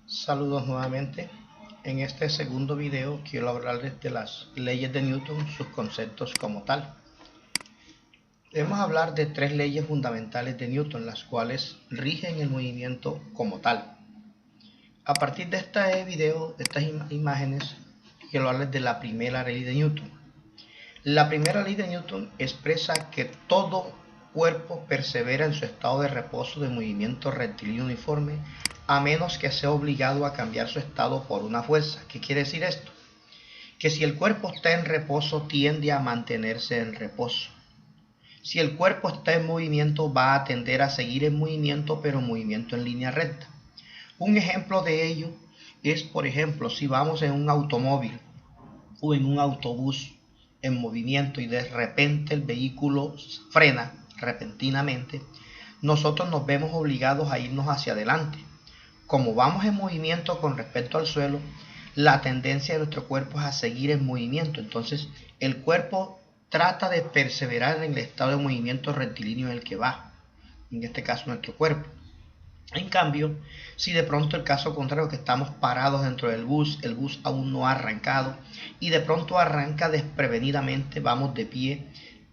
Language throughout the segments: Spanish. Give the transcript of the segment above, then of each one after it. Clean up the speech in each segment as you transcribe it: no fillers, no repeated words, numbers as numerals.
Saludos nuevamente. En este segundo video quiero hablarles de las leyes de Newton, sus conceptos como tal. Debemos hablar de tres leyes fundamentales de Newton, las cuales rigen el movimiento como tal. A partir de este video, de estas imágenes, quiero hablarles de la primera ley de Newton. La primera ley de Newton expresa que todo cuerpo persevera en su estado de reposo de movimiento rectilíneo uniforme a menos que sea obligado a cambiar su estado por una fuerza. ¿Qué quiere decir esto? Que si el cuerpo está en reposo, tiende a mantenerse en reposo. Si el cuerpo está en movimiento, va a tender a seguir en movimiento, pero movimiento en línea recta. Un ejemplo de ello es, por ejemplo, si vamos en un automóvil o en un autobús en movimiento y de repente el vehículo frena repentinamente, nosotros nos vemos obligados a irnos hacia adelante. Como vamos en movimiento con respecto al suelo, la tendencia de nuestro cuerpo es a seguir en movimiento. Entonces, el cuerpo trata de perseverar en el estado de movimiento rectilíneo en el que va, en este caso nuestro cuerpo. En cambio, si de pronto el caso contrario, que estamos parados dentro del bus, el bus aún no ha arrancado y de pronto arranca desprevenidamente, vamos de pie,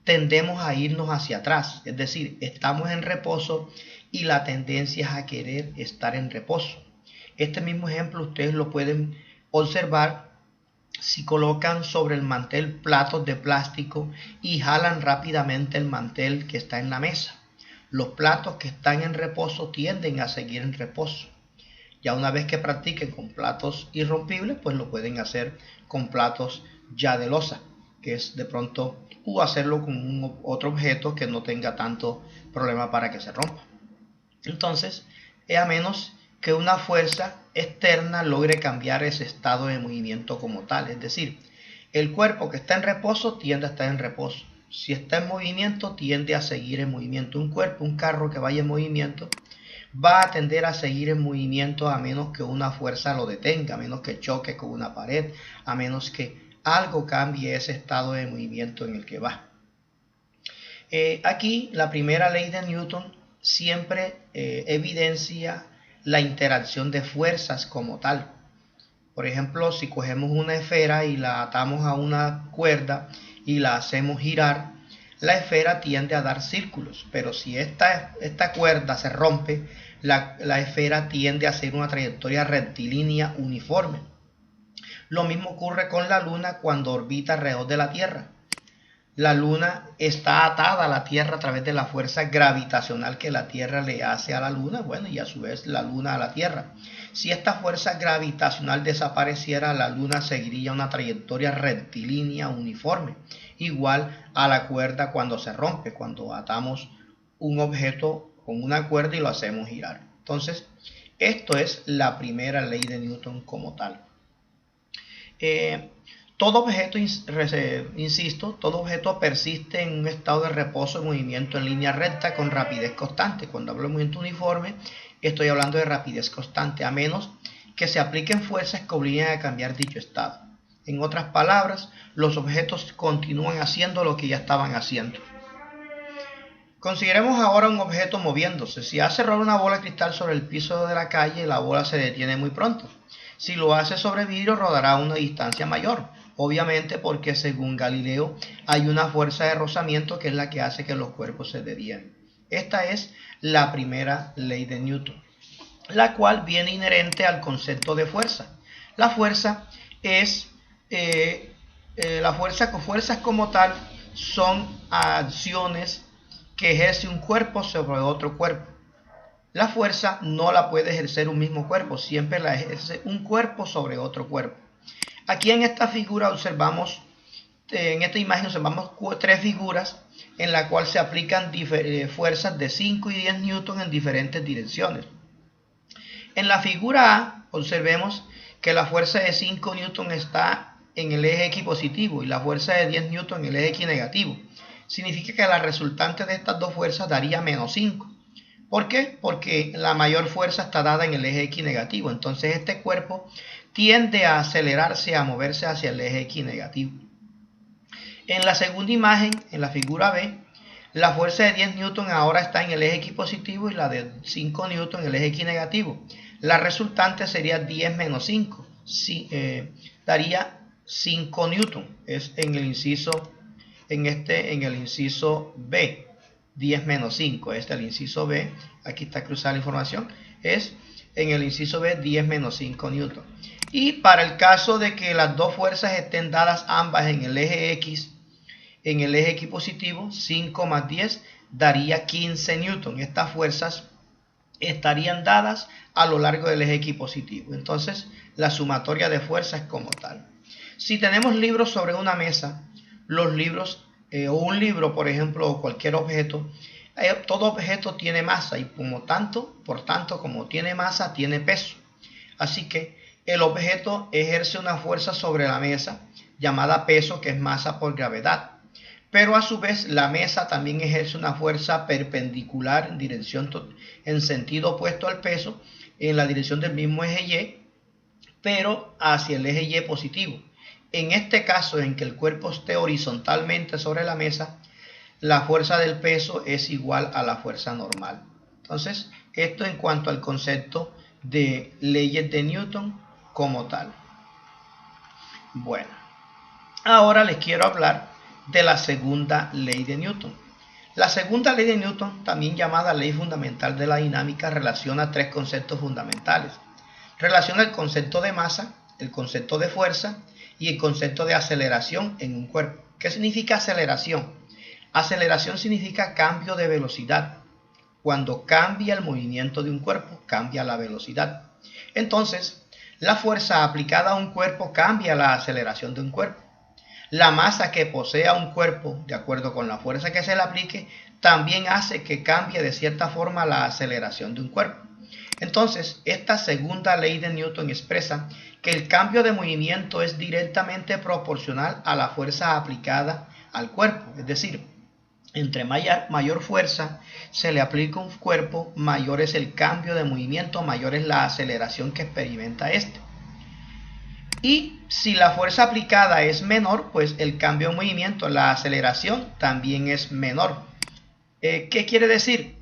tendemos a irnos hacia atrás, es decir, estamos en reposo y la tendencia es a querer estar en reposo. Este mismo ejemplo ustedes lo pueden observar si colocan sobre el mantel platos de plástico y jalan rápidamente el mantel que está en la mesa. Los platos que están en reposo tienden a seguir en reposo. Ya una vez que practiquen con platos irrompibles, pues lo pueden hacer con platos ya de losa, que es de pronto o hacerlo con otro objeto que no tenga tanto problema para que se rompa. Entonces, es a menos que una fuerza externa logre cambiar ese estado de movimiento como tal. Es decir, el cuerpo que está en reposo tiende a estar en reposo. Si está en movimiento, tiende a seguir en movimiento. Un cuerpo, un carro que vaya en movimiento, va a tender a seguir en movimiento a menos que una fuerza lo detenga, a menos que choque con una pared, a menos que algo cambie ese estado de movimiento en el que va. Aquí la primera ley de Newton siempre evidencia la interacción de fuerzas como tal. Por ejemplo, si cogemos una esfera y la atamos a una cuerda y la hacemos girar, la esfera tiende a dar círculos, pero si esta cuerda se rompe, la esfera tiende a seguir una trayectoria rectilínea uniforme. Lo mismo ocurre con la Luna cuando orbita alrededor de la Tierra. La Luna está atada a la Tierra a través de la fuerza gravitacional que la Tierra le hace a la Luna, bueno, y a su vez la Luna a la Tierra. Si esta fuerza gravitacional desapareciera, la Luna seguiría una trayectoria rectilínea uniforme, igual a la cuerda cuando se rompe, cuando atamos un objeto con una cuerda y lo hacemos girar. Entonces, esto es la primera ley de Newton como tal. Todo objeto, insisto, todo objeto persiste en un estado de reposo, movimiento en línea recta con rapidez constante. Cuando hablo de movimiento uniforme, estoy hablando de rapidez constante, a menos que se apliquen fuerzas que obliguen a cambiar dicho estado. En otras palabras, los objetos continúan haciendo lo que ya estaban haciendo. Consideremos ahora un objeto moviéndose. Si hace rodar una bola de cristal sobre el piso de la calle, la bola se detiene muy pronto. Si lo hace sobre vidrio, rodará a una distancia mayor. Obviamente porque según Galileo hay una fuerza de rozamiento que es la que hace que los cuerpos se desvíen. Esta es la primera ley de Newton, la cual viene inherente al concepto de fuerza. La fuerza es fuerzas como tal son acciones que ejerce un cuerpo sobre otro cuerpo. La fuerza no la puede ejercer un mismo cuerpo, siempre la ejerce un cuerpo sobre otro cuerpo. Aquí en esta figura observamos, en esta imagen observamos tres figuras en la cual se aplican fuerzas de 5 y 10 newton en diferentes direcciones. En la figura A observemos que la fuerza de 5 newton está en el eje X positivo y la fuerza de 10 newton en el eje X negativo. Significa que la resultante de estas dos fuerzas daría menos 5. ¿Por qué? Porque la mayor fuerza está dada en el eje X negativo. Entonces este cuerpo tiende a acelerarse, a moverse hacia el eje X negativo. En la segunda imagen, en la figura B, la fuerza de 10 newton ahora está en el eje X positivo y la de 5 newton en el eje X negativo. La resultante sería 10 menos 5, daría 5 newton. Es en el inciso, en el inciso B, 10 menos 5, este es el inciso B, aquí está cruzada la información, es en el inciso B 10 menos 5 newton. Y para el caso de que las dos fuerzas estén dadas ambas en el eje X, positivo, 5 más 10 daría 15 newton. Estas fuerzas estarían dadas a lo largo del eje X positivo. Entonces, la sumatoria de fuerzas como tal. Si tenemos libros sobre una mesa, los libros o un libro, por ejemplo, o cualquier objeto, todo objeto tiene masa y por tanto, como tiene masa, tiene peso. Así que el objeto ejerce una fuerza sobre la mesa llamada peso, que es masa por gravedad. Pero a su vez la mesa también ejerce una fuerza perpendicular en sentido opuesto al peso, en la dirección del mismo eje Y, pero hacia el eje Y positivo. En este caso, en que el cuerpo esté horizontalmente sobre la mesa, la fuerza del peso es igual a la fuerza normal. Entonces, esto en cuanto al concepto de leyes de Newton como tal. Bueno, ahora les quiero hablar de la segunda ley de Newton. La segunda ley de Newton, también llamada ley fundamental de la dinámica, relaciona tres conceptos fundamentales. Relaciona el concepto de masa, el concepto de fuerza y el concepto de aceleración en un cuerpo. ¿Qué significa aceleración? Aceleración significa cambio de velocidad. Cuando cambia el movimiento de un cuerpo, cambia la velocidad. Entonces, la fuerza aplicada a un cuerpo cambia la aceleración de un cuerpo. La masa que posea un cuerpo, de acuerdo con la fuerza que se le aplique, también hace que cambie de cierta forma la aceleración de un cuerpo. Entonces, esta segunda ley de Newton expresa que el cambio de movimiento es directamente proporcional a la fuerza aplicada al cuerpo. Es decir, entre mayor fuerza se le aplica a un cuerpo, mayor es el cambio de movimiento, mayor es la aceleración que experimenta este. Y si la fuerza aplicada es menor, pues el cambio de movimiento, la aceleración, también es menor. ¿Qué quiere decir?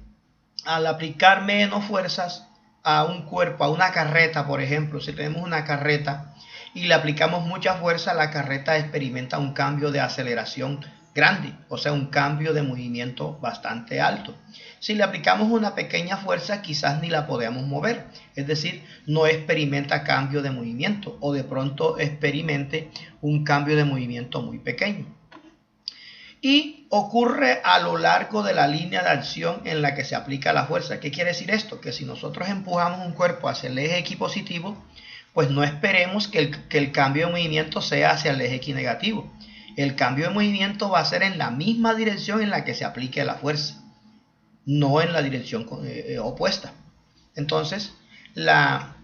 Al aplicar menos fuerzas a un cuerpo, a una carreta, por ejemplo, si tenemos una carreta y le aplicamos mucha fuerza, la carreta experimenta un cambio de aceleración grande, o sea, un cambio de movimiento bastante alto. Si le aplicamos una pequeña fuerza, quizás ni la podemos mover, es decir, no experimenta cambio de movimiento o de pronto experimente un cambio de movimiento muy pequeño. Y ocurre a lo largo de la línea de acción en la que se aplica la fuerza. ¿Qué quiere decir esto? Que si nosotros empujamos un cuerpo hacia el eje X positivo, pues no esperemos que el cambio de movimiento sea hacia el eje X negativo. El cambio de movimiento va a ser en la misma dirección en la que se aplique la fuerza, no en la dirección opuesta. Entonces, la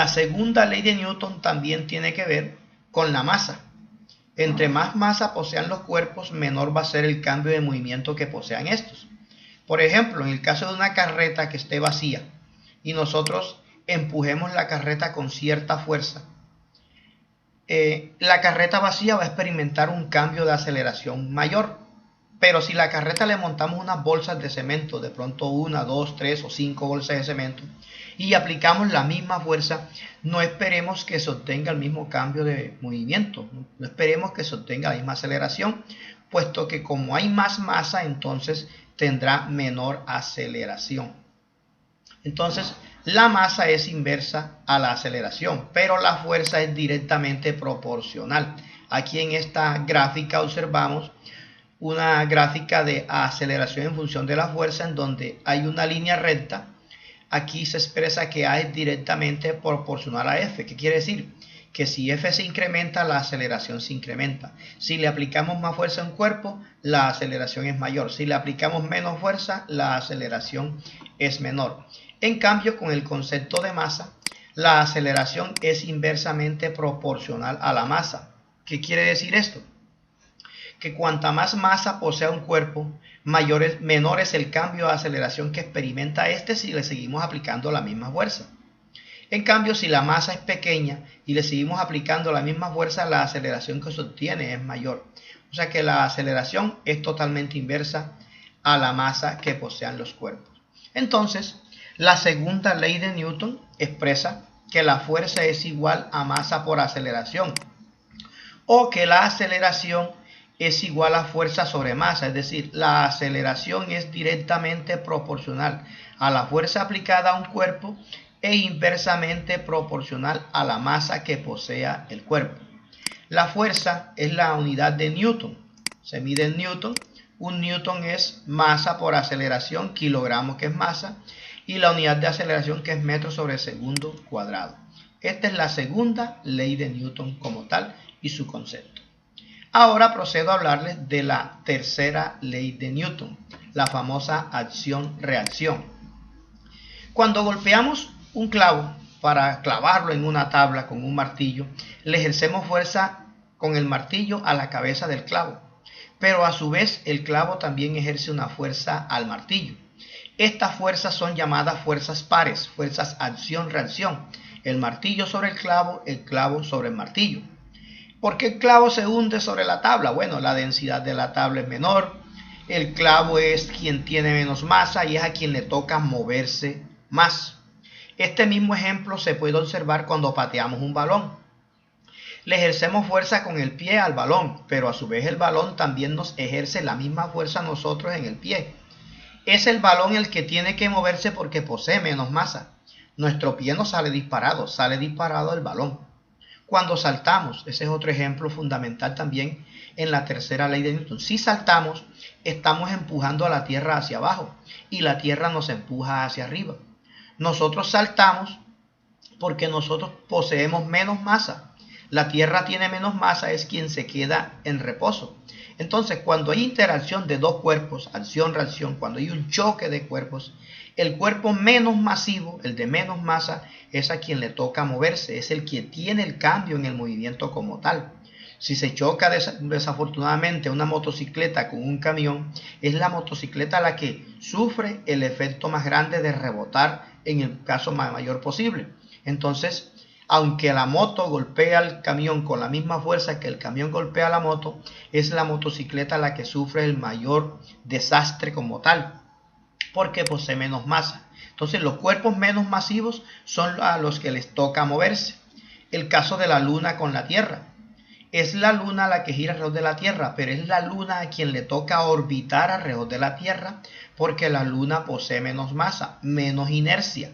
segunda ley de Newton también tiene que ver con la masa. Entre más masa posean los cuerpos, menor va a ser el cambio de movimiento que posean estos. Por ejemplo, en el caso de una carreta que esté vacía y nosotros empujemos la carreta con cierta fuerza, la carreta vacía va a experimentar un cambio de aceleración mayor. Pero si la carreta le montamos unas bolsas de cemento, de pronto 1, 2, 3 o 5 bolsas de cemento, y aplicamos la misma fuerza, no esperemos que se obtenga el mismo cambio de movimiento, no esperemos que se obtenga la misma aceleración, puesto que como hay más masa, entonces tendrá menor aceleración. Entonces, la masa es inversa a la aceleración, pero la fuerza es directamente proporcional. Aquí en esta gráfica observamos una gráfica de aceleración en función de la fuerza, en donde hay una línea recta. Aquí se expresa que A es directamente proporcional a F. ¿Qué quiere decir? Que si F se incrementa, la aceleración se incrementa. Si le aplicamos más fuerza a un cuerpo, la aceleración es mayor. Si le aplicamos menos fuerza, la aceleración es menor. En cambio, con el concepto de masa, la aceleración es inversamente proporcional a la masa. ¿Qué quiere decir esto? Que cuanta más masa posea un cuerpo, menor es el cambio de aceleración que experimenta este si le seguimos aplicando la misma fuerza. En cambio, si la masa es pequeña y le seguimos aplicando la misma fuerza, la aceleración que se obtiene es mayor. O sea que la aceleración es totalmente inversa a la masa que posean los cuerpos. Entonces, La segunda ley de Newton expresa que la fuerza es igual a masa por aceleración, o que la aceleración es igual a fuerza sobre masa, es decir, la aceleración es directamente proporcional a la fuerza aplicada a un cuerpo e inversamente proporcional a la masa que posea el cuerpo. La fuerza es la unidad de Newton, se mide en Newton. Un newton es masa por aceleración, kilogramos que es masa, y la unidad de aceleración que es metro sobre segundo cuadrado. Esta es la segunda ley de Newton como tal y su concepto. Ahora procedo a hablarles de la tercera ley de Newton, la famosa acción-reacción. Cuando golpeamos un clavo para clavarlo en una tabla con un martillo, le ejercemos fuerza con el martillo a la cabeza del clavo, pero a su vez el clavo también ejerce una fuerza al martillo. Estas fuerzas son llamadas fuerzas pares, fuerzas acción-reacción. El martillo sobre el clavo sobre el martillo. ¿Por qué el clavo se hunde sobre la tabla? Bueno, la densidad de la tabla es menor, el clavo es quien tiene menos masa y es a quien le toca moverse más. Este mismo ejemplo se puede observar cuando pateamos un balón. Le ejercemos fuerza con el pie al balón, pero a su vez el balón también nos ejerce la misma fuerza a nosotros en el pie. Es el balón el que tiene que moverse porque posee menos masa. Nuestro pie no sale disparado el balón. Cuando saltamos, ese es otro ejemplo fundamental también en la tercera ley de Newton. Si saltamos, estamos empujando a la Tierra hacia abajo y la Tierra nos empuja hacia arriba. Nosotros saltamos porque nosotros poseemos menos masa. La Tierra tiene menos masa, es quien se queda en reposo. Entonces, cuando hay interacción de dos cuerpos, acción-reacción, cuando hay un choque de cuerpos, el cuerpo menos masivo, el de menos masa, es a quien le toca moverse, es el que tiene el cambio en el movimiento como tal. Si se choca desafortunadamente una motocicleta con un camión, es la motocicleta la que sufre el efecto más grande de rebotar en el caso mayor posible. Entonces, aunque la moto golpea al camión con la misma fuerza que el camión golpea a la moto, es la motocicleta la que sufre el mayor desastre como tal, porque posee menos masa. Entonces los cuerpos menos masivos son a los que les toca moverse. El caso de la Luna con la Tierra. Es la Luna la que gira alrededor de la Tierra, pero es la Luna a quien le toca orbitar alrededor de la Tierra, porque la Luna posee menos masa, menos inercia.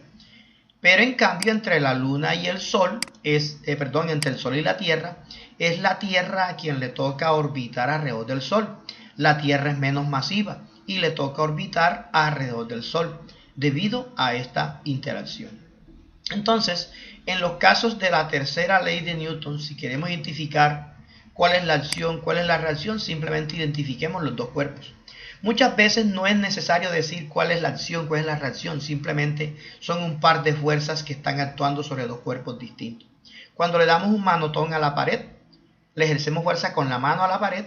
Pero en cambio entre la Luna y el Sol, entre el Sol y la Tierra, es la Tierra a quien le toca orbitar alrededor del Sol. La Tierra es menos masiva y le toca orbitar alrededor del Sol debido a esta interacción. Entonces, en los casos de la tercera ley de Newton, si queremos identificar cuál es la acción, cuál es la reacción, simplemente identifiquemos los dos cuerpos. Muchas veces no es necesario decir cuál es la acción, cuál es la reacción, simplemente son un par de fuerzas que están actuando sobre dos cuerpos distintos. Cuando le damos un manotón a la pared, le ejercemos fuerza con la mano a la pared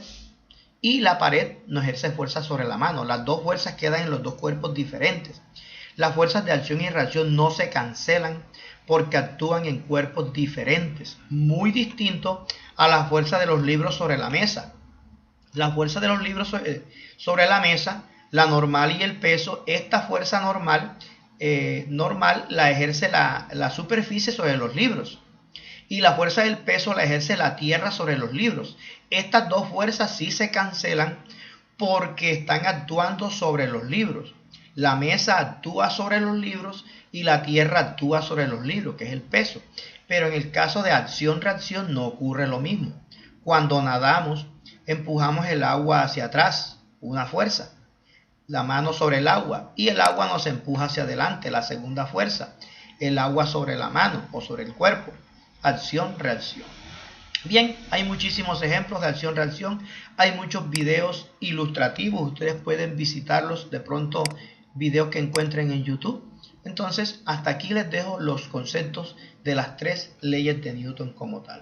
y la pared nos ejerce fuerza sobre la mano. Las dos fuerzas quedan en los dos cuerpos diferentes. Las fuerzas de acción y reacción no se cancelan porque actúan en cuerpos diferentes, muy distintos a la fuerza de los libros sobre la mesa. La fuerza de los libros sobre la mesa, la normal y el peso, esta fuerza normal la ejerce la superficie sobre los libros. Y la fuerza del peso la ejerce la tierra sobre los libros. Estas dos fuerzas sí se cancelan porque están actuando sobre los libros. La mesa actúa sobre los libros y la tierra actúa sobre los libros, que es el peso. Pero en el caso de acción-reacción no ocurre lo mismo. Cuando nadamos, empujamos el agua hacia atrás, una fuerza, la mano sobre el agua, y el agua nos empuja hacia adelante, la segunda fuerza, el agua sobre la mano o sobre el cuerpo, acción-reacción. Bien, hay muchísimos ejemplos de acción-reacción, hay muchos videos ilustrativos, ustedes pueden visitarlos de pronto, videos que encuentren en YouTube. Entonces, hasta aquí les dejo los conceptos de las tres leyes de Newton como tal.